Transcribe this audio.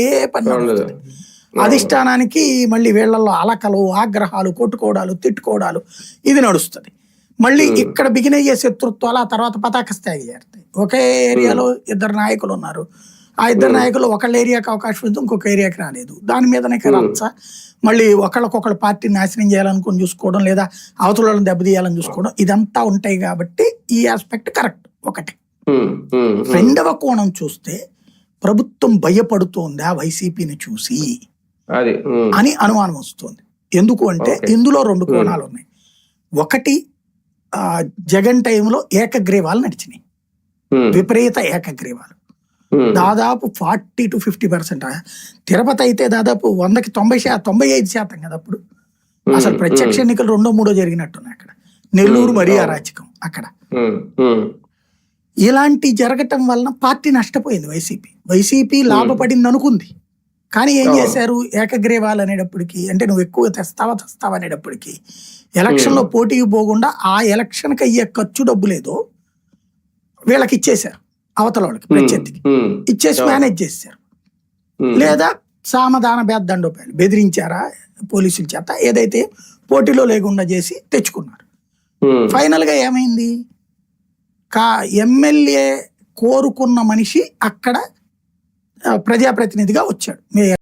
ఏ పని నడుస్తుంది. అధిష్టానానికి మళ్ళీ వీళ్ళల్లో అలకలు, ఆగ్రహాలు, కొట్టుకోవడాలు, తిట్టుకోవడాలు ఇది నడుస్తుంది. మళ్ళీ ఇక్కడ బిగిన్ అయ్యే శత్రుత్వాలు ఆ తర్వాత పతాక స్థాయికి చేరుతాయి. ఒకే ఏరియాలో ఇద్దరు నాయకులు ఉన్నారు. ఆ ఇద్దరు నాయకులు ఒకళ్ళ ఏరియాకి అవకాశం ఉంది, ఇంకొక ఏరియాకి రాలేదు. దాని మీదనే రచ్చ. మళ్ళీ ఒకళ్ళకొకళ్ళు పార్టీని నాశనం చేయాలనుకుని చూసుకోవడం, లేదా అవతలను దెబ్బతీయాలని చూసుకోవడం, ఇదంతా ఉంటాయి. కాబట్టి ఈ ఆస్పెక్ట్ కరెక్ట్ ఒకటి. రెండవ కోణం చూస్తే ప్రభుత్వం భయపడుతోందా వైసీపీని చూసి అని అనుమానం వస్తుంది. ఎందుకు అంటే ఇందులో రెండు కోణాలు ఉన్నాయి. ఒకటి, జగన్ టైంలో ఏకగ్రీవాలు నడిచినాయి, విపరీత ఏకగ్రీవాలు. దాదాపు 40 to 50%. తిరుపతి అయితే దాదాపు 100కి 95% కదా అప్పుడు. అసలు ప్రత్యక్ష ఎన్నికలు 2, 3 జరిగినట్టున్నాయి అక్కడ. నెల్లూరు మరీ అరాచకం అక్కడ. ఇలాంటి జరగటం వలన పార్టీ నష్టపోయింది. వైసీపీ లాభపడింది అనుకుంది. కానీ ఏం చేశారు, ఏకగ్రీవాలు అనేటప్పటికి, అంటే నువ్వు ఎక్కువ తెస్తావా అనేటప్పటికి ఎలక్షన్లో పోటీకి పోకుండా ఆ ఎలక్షన్కి అయ్యే ఖర్చు డబ్బులేదో వీళ్ళకి ఇచ్చేశారు, అవతల వాళ్ళకి ప్రత్యర్థికి ఇచ్చేసి మేనేజ్ చేశారు. లేదా సామధాన దండోపాయాలు బెదిరించారా పోలీసుల చేత, ఏదైతే పోటీలో లేకుండా చేసి తెచ్చుకున్నారు. ఫైనల్ గా ఏమైంది, ఎమ్మెల్యే కోరుకున్న మనిషి అక్కడ ప్రజాప్రతినిధిగా వచ్చాడు.